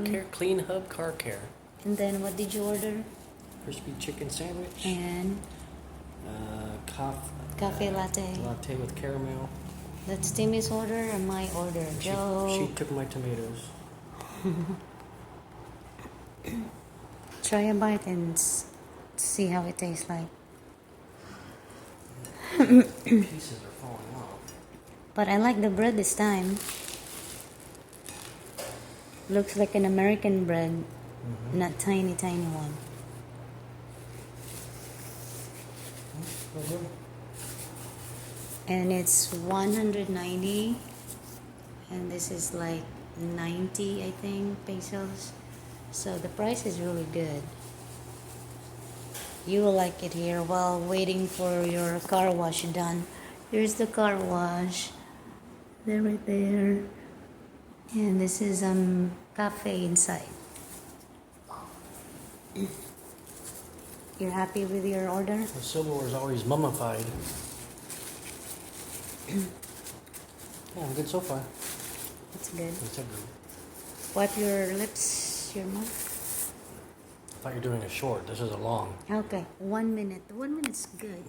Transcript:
care, clean hub car care. And then what did you order? Crispy chicken sandwich. And cafe latte. Latte with caramel. That's Timmy's order or my order? She took my tomatoes. Try a bite and see how it tastes like. Pieces are falling off. But I like the bread this time. Looks like an American bread, not tiny one. And it's 190, and this is like 90, I think, pesos. So the price is really good. You will like it here while waiting for your car wash done. Here's the car wash. They're right there. And this is cafe inside. You're happy with your order? The silverware is always mummified. Yeah, I'm good so far. That's good. It's a good. Wipe your lips, your mouth. I thought you were doing a short. This is a long. Okay, 1 minute. 1 minute's good.